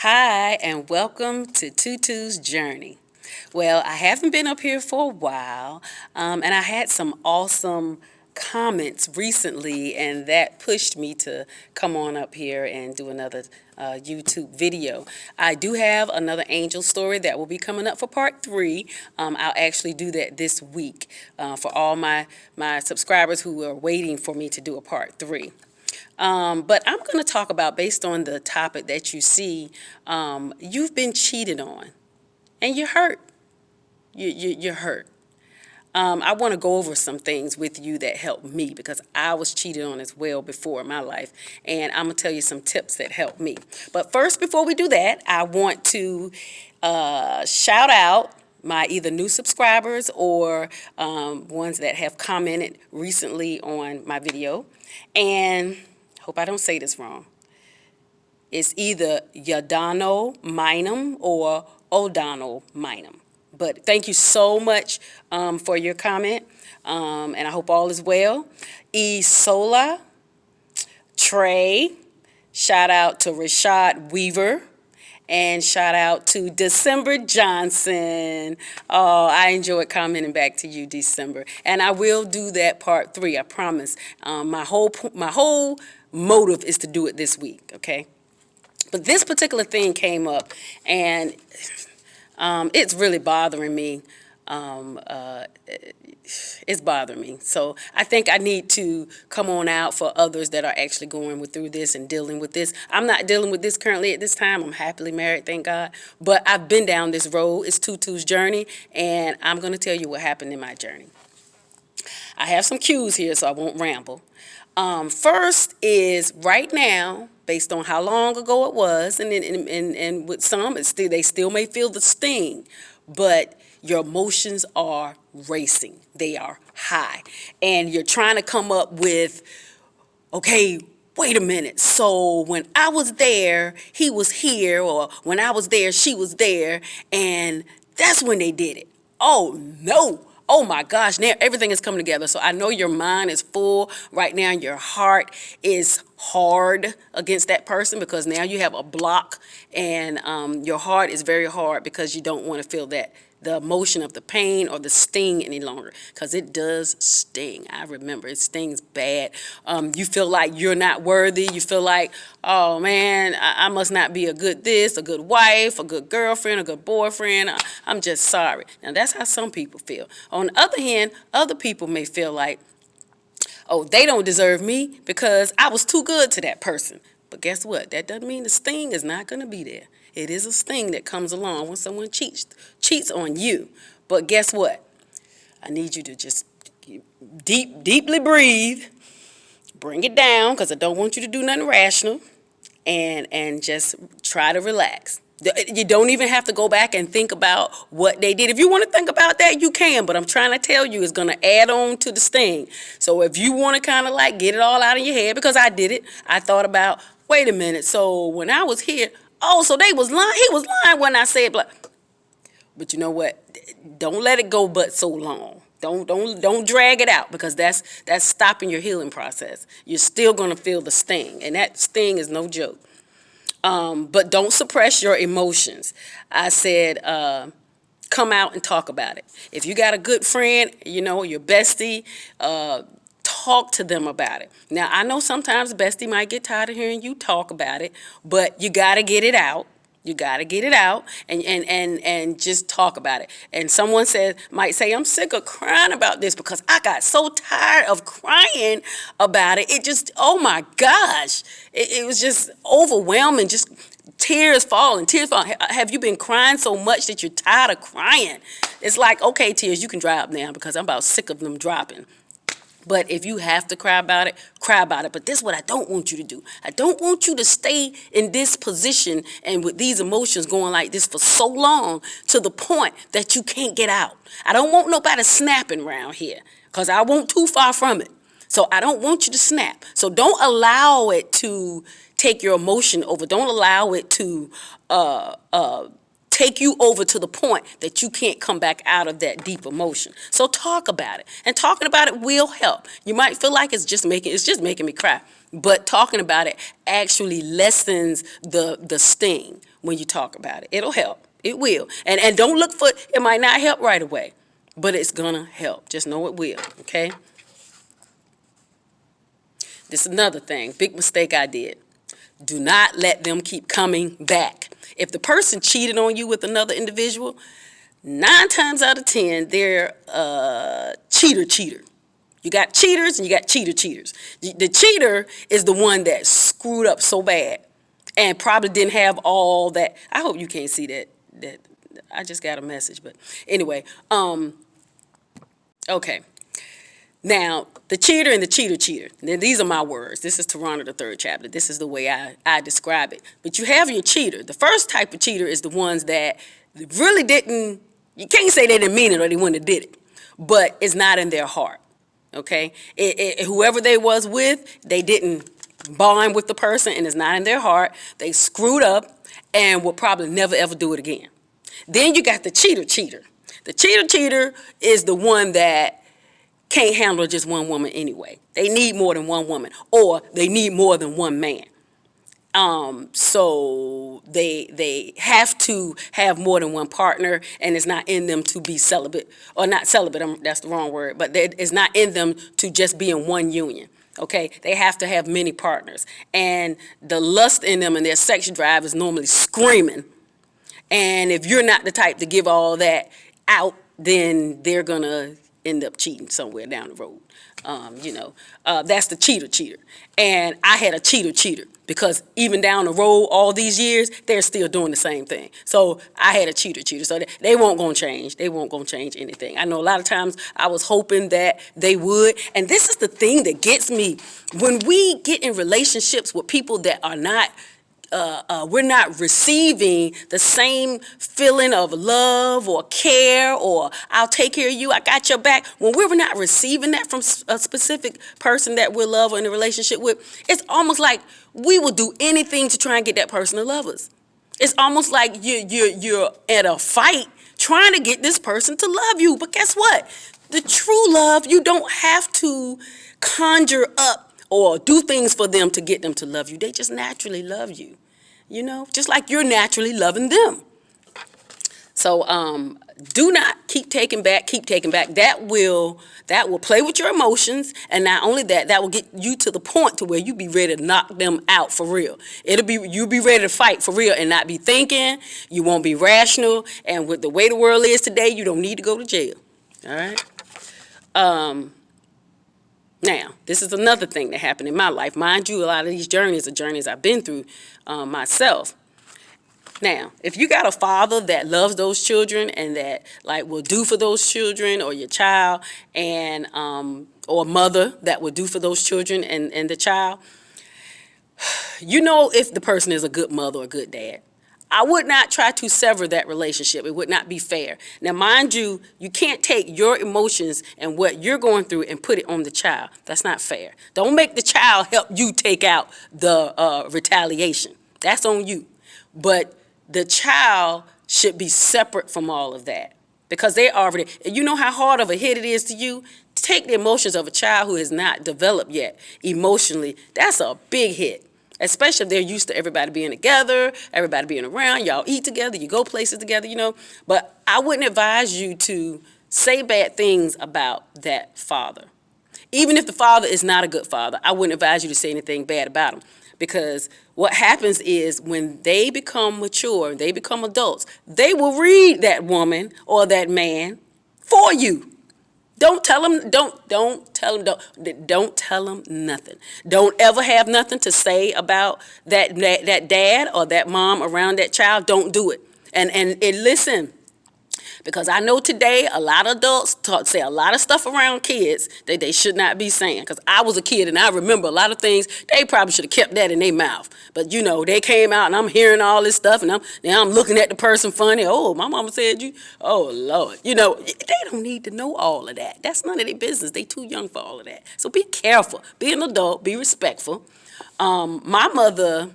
Hi, and welcome to Tutu's Journey. Well, I haven't been up here for a while, and I had some awesome comments recently, and that pushed me to come on up here and do another YouTube video. I do have another angel story that will be coming up for part 3. I'll actually do that this week for all my subscribers who are waiting for me to do a part 3. But I'm going to talk about, based on the topic that you see, you've been cheated on, and you're hurt. You're hurt. I want to go over some things with you that helped me, because I was cheated on as well before in my life, and I'm going to tell you some tips that helped me. But first, before we do that, I want to shout out my either new subscribers or ones that have commented recently on my video. And hope I don't say this wrong. It's either Yadano Minum or Odano Minum. But thank you so much for your comment, and I hope all is well. Isola, Trey, shout out to Rashad Weaver, and shout out to December Johnson. Oh, I enjoyed commenting back to you, December. And I will do that part 3, I promise. My whole motive is to do it this week, okay? But this particular thing came up, and it's really bothering me. It's bothering me. So I think I need to come on out for others that are actually going through this and dealing with this. I'm not dealing with this currently at this time. I'm happily married, thank God. But I've been down this road. It's Tutu's journey, and I'm going to tell you what happened in my journey. I have some cues here, so I won't ramble. First is right now, based on how long ago it was, and with some, they still may feel the sting, but your emotions are racing. They are high. And you're trying to come up with, okay, wait a minute. So when I was there, he was here, or when I was there, she was there, and that's when they did it. Oh, no. Oh my gosh, now everything is coming together. So I know your mind is full right now. Your heart is hard against that person, because now you have a block, and your heart is very hard because you don't want to feel the emotion of the pain or the sting any longer, because it does sting. I remember it stings bad. You feel like you're not worthy. You feel like, oh man, I must not be a good this, a good wife, a good girlfriend, a good boyfriend. I'm just sorry. Now that's how some people feel. On the other hand, other people may feel like, oh, they don't deserve me because I was too good to that person. But guess what? That doesn't mean the sting is not going to be there. It is a sting that comes along when someone cheats on you. But guess what? I need you to just deeply breathe, bring it down, because I don't want you to do nothing rational, and just try to relax. You don't even have to go back and think about what they did. If you want to think about that, you can, but I'm trying to tell you, it's going to add on to the sting. So if you want to kind of like get it all out of your head, because I did it, I thought about, wait a minute, so when I was here, oh, so they was lying. He was lying when I said, but you know what? Don't let it go but so long. Don't drag it out, because that's stopping your healing process. You're still going to feel the sting, and that sting is no joke. But don't suppress your emotions. I said, come out and talk about it. If you got a good friend, you know, your bestie, talk to them about it. Now, I know sometimes bestie might get tired of hearing you talk about it, but you got to get it out. You got to get it out and just talk about it. And someone might say, I'm sick of crying about this because I got so tired of crying about it. It just, oh my gosh, it was just overwhelming, just tears falling. Have you been crying so much that you're tired of crying? It's like, okay, tears, you can dry up now, because I'm about sick of them dropping. But if you have to cry about it, cry about it. But this is what I don't want you to do. I don't want you to stay in this position and with these emotions going like this for so long, to the point that you can't get out. I don't want nobody snapping around here, because I won't too far from it. So I don't want you to snap. So don't allow it to take your emotion over. Don't allow it to take you over to the point that you can't come back out of that deep emotion. So talk about it, and talking about it will help. You might feel like it's just making me cry, but talking about it actually lessens the sting. when you talk about it. It'll help. It will. And don't look for, it might not help right away, but it's gonna help. Just know it will, okay? This is another thing, big mistake I did. Do not let them keep coming back. If the person cheated on you with another individual, 9 times out of 10, they're a cheater. You got cheaters and you got cheaters. The cheater is the one that screwed up so bad and probably didn't have all that. I hope you can't see that. I just got a message, but anyway, okay. Now, the cheater and the cheater. Now, these are my words. This is Toronto, the 3rd chapter. This is the way I describe it. But you have your cheater. The first type of cheater is the ones that really didn't, you can't say they didn't mean it or they wouldn't have did it, but it's not in their heart, okay? Whoever they was with, they didn't bond with the person and it's not in their heart. They screwed up and will probably never ever do it again. Then you got the cheater. The cheater is the one that can't handle just one woman anyway. They need more than one woman, or they need more than one man. So they have to have more than one partner, and it's not in them to be celibate, or not celibate, that's the wrong word, but it's not in them to just be in one union. Okay, they have to have many partners, and the lust in them and their sex drive is normally screaming. And if you're not the type to give all that out, then they're gonna end up cheating somewhere down the road. That's the cheater. And I had a cheater because even down the road all these years, they're still doing the same thing. So I had a cheater. So they won't gonna change. They won't gonna change anything. I know a lot of times I was hoping that they would. And this is the thing that gets me. When we get in relationships with people that are not, we're not receiving the same feeling of love or care or I'll take care of you, I got your back. When we're not receiving that from a specific person that we're love or in a relationship with, it's almost like we will do anything to try and get that person to love us. It's almost like you're at a fight trying to get this person to love you. But guess what? The true love, you don't have to conjure up or do things for them to get them to love you. They just naturally love you, just like you're naturally loving them. So do not keep taking back. That will play with your emotions, and not only that, that will get you to the point to where you be ready to knock them out for real. You'll be ready to fight for real and not be thinking. You won't be rational, and with the way the world is today, you don't need to go to jail. All right. Now, this is another thing that happened in my life. Mind you, a lot of these journeys are journeys I've been through myself. Now, if you got a father that loves those children and that will do for those children, or your child, and or a mother that will do for those children and the child, if the person is a good mother or a good dad. I would not try to sever that relationship. It would not be fair. Now, mind you, you can't take your emotions and what you're going through and put it on the child. That's not fair. Don't make the child help you take out the retaliation. That's on you. But the child should be separate from all of that, because they already, you know how hard of a hit it is to you? Take the emotions of a child who has not developed yet emotionally. That's a big hit. Especially if they're used to everybody being together, everybody being around, y'all eat together, you go places together, But I wouldn't advise you to say bad things about that father. Even if the father is not a good father, I wouldn't advise you to say anything bad about him. Because what happens is when they become mature, they become adults, they will read that woman or that man for you. Don't tell them, don't tell them nothing. Don't ever have nothing to say about that dad or that mom around that child. Don't do it. And listen, because I know today a lot of adults say a lot of stuff around kids that they should not be saying. Because I was a kid and I remember a lot of things, they probably should have kept that in their mouth. But they came out and I'm hearing all this stuff and now I'm looking at the person funny. Oh, my mama said you, oh Lord. They don't need to know all of that. That's none of their business. They too young for all of that. So be careful. Be an adult. Be respectful. My mother,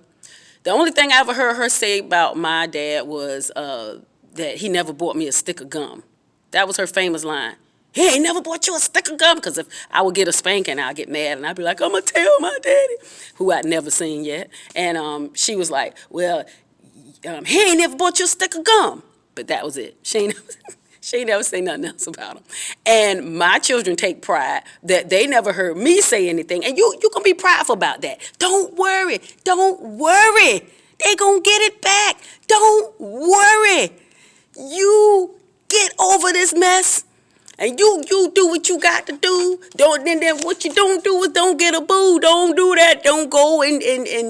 the only thing I ever heard her say about my dad was that he never bought me a stick of gum. That was her famous line. He ain't never bought you a stick of gum. Because if I would get a spanking, I'd get mad. And I'd be like, I'm going to tell my daddy, who I'd never seen yet. And she was like, well, He ain't never bought you a stick of gum. But that was it. She ain't never say nothing else about him. And my children take pride that they never heard me say anything. And you can be prideful about that. Don't worry. Don't worry. They gonna get it back. Don't worry. You get over this mess. And you do what you got to do. Then what you don't do is don't get a boo. Don't do that. Don't go and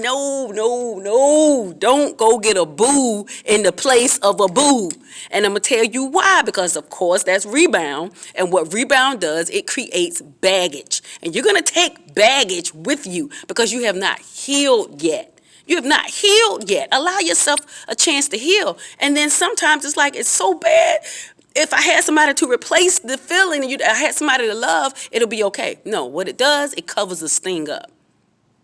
no. Don't go get a boo in the place of a boo. And I'm going to tell you why. Because, of course, that's rebound. And what rebound does, it creates baggage. And you're going to take baggage with you because you have not healed yet. You have not healed yet. Allow yourself a chance to heal. And then sometimes it's like, it's so bad. If I had somebody to replace the feeling and I had somebody to love, it'll be okay. No, what it does, it covers the sting up.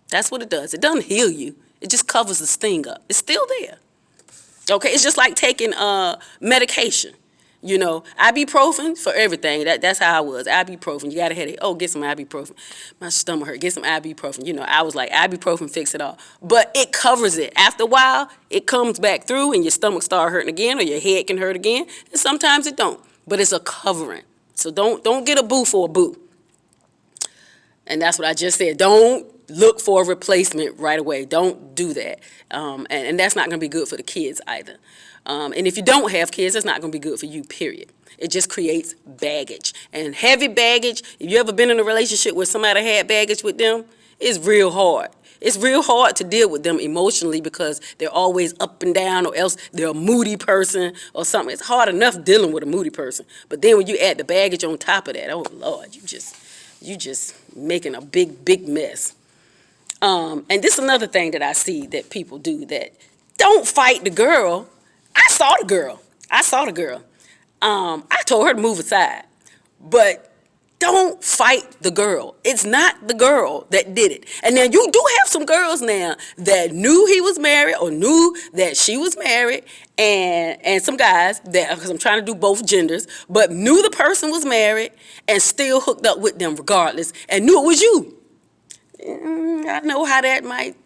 That's what it does. It doesn't heal you. It just covers the sting up. It's still there. Okay, it's just like taking medication. You know, ibuprofen for everything. That's how I was. Ibuprofen. You got a headache. Oh, get some ibuprofen. My stomach hurt. Get some ibuprofen. You know, I was like, ibuprofen fix it all. But it covers it. After a while, it comes back through and your stomach start hurting again or your head can hurt again. And sometimes it don't. But it's a covering. So don't get a boo for a boo. And that's what I just said. Don't look for a replacement right away. Don't do that. And that's not going to be good for the kids either. And if you don't have kids, it's not going to be good for you, period. It just creates baggage. And heavy baggage, if you ever been in a relationship where somebody had baggage with them, it's real hard. It's real hard to deal with them emotionally because they're always up and down or else they're a moody person or something. It's hard enough dealing with a moody person. But then when you add the baggage on top of that, oh, Lord, you just making a big mess. And this is another thing that I see that people do, that don't fight the girl. I saw the girl. I told her to move aside. But don't fight the girl. It's not the girl that did it. And now you do have some girls now that knew he was married or knew that she was married, and some guys that, because I'm trying to do both genders, but knew the person was married and still hooked up with them regardless and knew it was you. I know how that might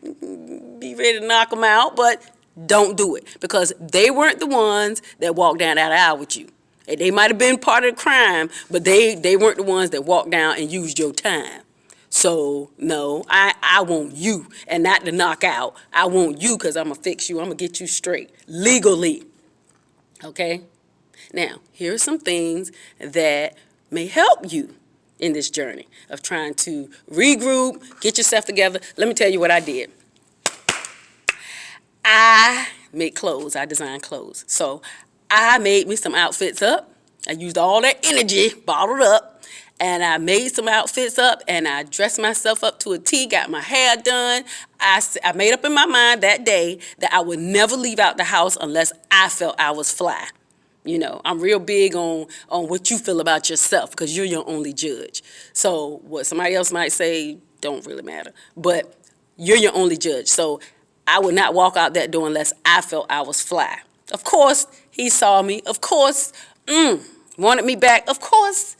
be ready to knock them out, but don't do it because they weren't the ones that walked down that aisle with you. And they might have been part of the crime, but they weren't the ones that walked down and used your time. So, no, I want you and not to knock out. I want you because I'm going to fix you. I'm going to get you straight legally. Okay? Now, here are some things that may help you in this journey of trying to regroup, get yourself together. Let me tell you what I did. I make clothes. I design clothes. So I made me some outfits up. I used all that energy bottled up, and I made some outfits up, and I dressed myself up to a T, got my hair done. I made up in my mind that day that I would never leave out the house unless I felt I was fly. You know, I'm real big on what you feel about yourself because you're your only judge. So what somebody else might say don't really matter, but you're your only judge. So I would not walk out that door unless I felt I was fly. Of course, he saw me. Of course, wanted me back. Of course,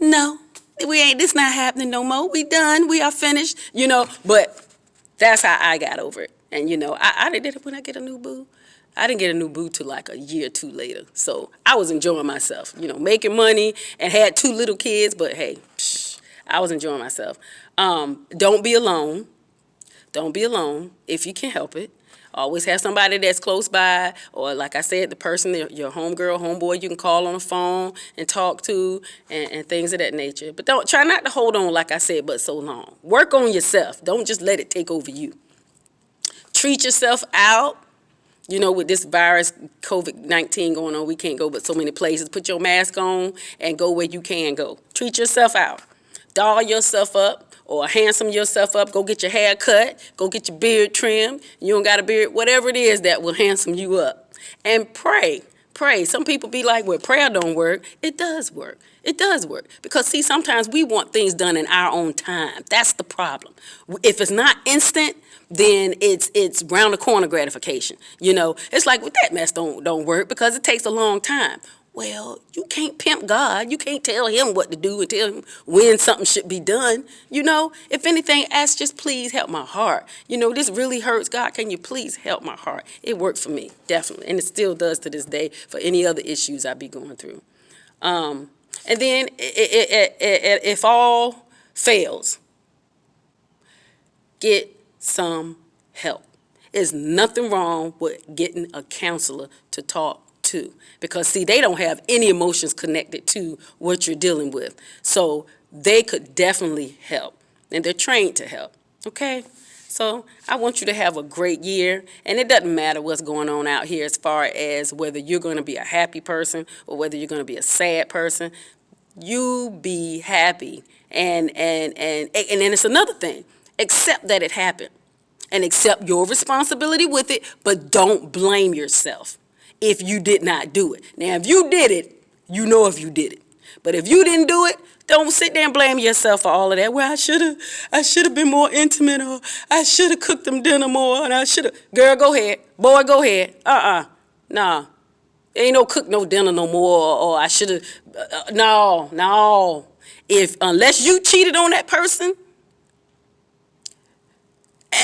no, this not happening no more. We done. We are finished, you know, but that's how I got over it. And, you know, I did it when I get a new boo. I didn't get a new boo till like a year or two later. So I was enjoying myself, you know, making money and had 2 little kids. But, hey, I was enjoying myself. Don't be alone. Don't be alone if you can help it. Always have somebody that's close by, or like I said, the person, your homegirl, homeboy, you can call on the phone and talk to, and things of that nature. But don't try not to hold on, like I said, but so long. Work on yourself. Don't just let it take over you. Treat yourself out. You know, with this virus, COVID-19 going on, we can't go but so many places. Put your mask on and go where you can go. Treat yourself out. Doll yourself up. Or handsome yourself up, go get your hair cut, go get your beard trimmed. You don't got a beard, whatever it is that will handsome you up. And pray. Some people be like, well, prayer don't work. It does work. It does work. Because, see, sometimes we want things done in our own time. That's the problem. If it's not instant, then it's round the corner gratification. You know, it's like, well, that mess don't work because it takes a long time. Well, you can't pimp God. You can't tell him what to do and tell him when something should be done. If anything, ask, just please help my heart. This really hurts. God, can you please help my heart? It worked for me, definitely. And it still does to this day for any other issues I be going through. And then if all fails, get some help. There's nothing wrong with getting a counselor to talk to, because see, they don't have any emotions connected to what you're dealing with, so they could definitely help, and they're trained to help. Okay, so I want you to have a great year, and it doesn't matter what's going on out here as far as whether you're going to be a happy person or whether you're going to be a sad person. You be happy, and then it's another thing. Accept that it happened, and accept your responsibility with it, but don't blame yourself if you did not do it. Now, if you did it, you know if you did it. But if you didn't do it, don't sit there and blame yourself for all of that. Well, I should have been more intimate, or I should have cooked them dinner more, and I should have. Girl, go ahead. Boy, go ahead. Nah. Ain't no cook no dinner no more, or I should have. No. Unless you cheated on that person,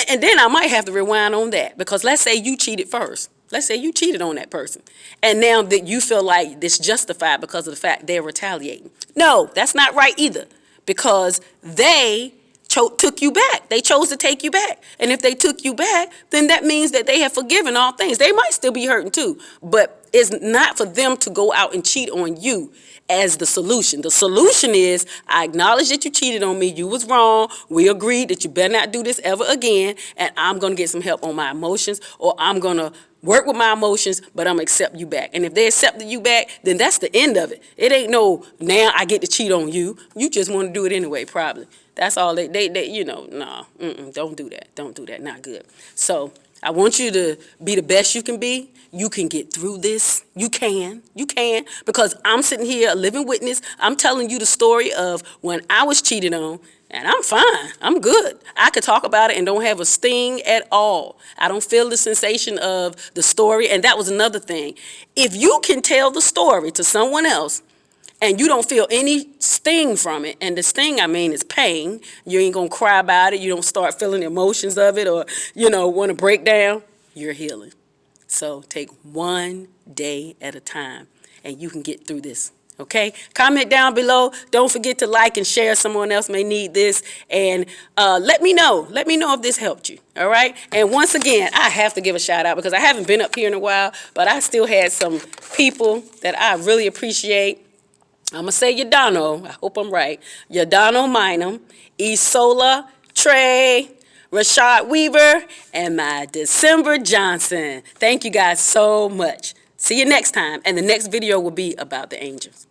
and then I might have to rewind on that, because let's say you cheated first. Let's say you cheated on that person, and now that you feel like it's justified because of the fact they're retaliating. No, that's not right either, because they took you back. They chose to take you back. And if they took you back, then that means that they have forgiven all things. They might still be hurting too, but it's not for them to go out and cheat on you as the solution. The solution is, I acknowledge that you cheated on me. You was wrong. We agreed that you better not do this ever again, and I'm going to get some help on my emotions, or I'm going to work with my emotions, but I'm going to accept you back. And if they accepted you back, then that's the end of it. It ain't no, now I get to cheat on you. You just want to do it anyway, probably. That's all don't do that. Don't do that. Not good. So I want you to be the best you can be. You can get through this. You can, because I'm sitting here a living witness. I'm telling you the story of when I was cheated on, and I'm fine. I'm good. I could talk about it and don't have a sting at all. I don't feel the sensation of the story, and that was another thing. If you can tell the story to someone else and you don't feel any sting from it, and the sting I mean is pain, you ain't gonna cry about it, you don't start feeling the emotions of it, or want to break down, you're healing. So take one day at a time, and you can get through this. Okay? Comment down below. Don't forget to like and share. Someone else may need this. And let me know. Let me know if this helped you. All right? And once again, I have to give a shout out, because I haven't been up here in a while, but I still had some people that I really appreciate. I'm going to say Yadano. I hope I'm right. Yadano Minam, Isola, Trey, Rashad Weaver, and my December Johnson. Thank you guys so much. See you next time. And the next video will be about the angels.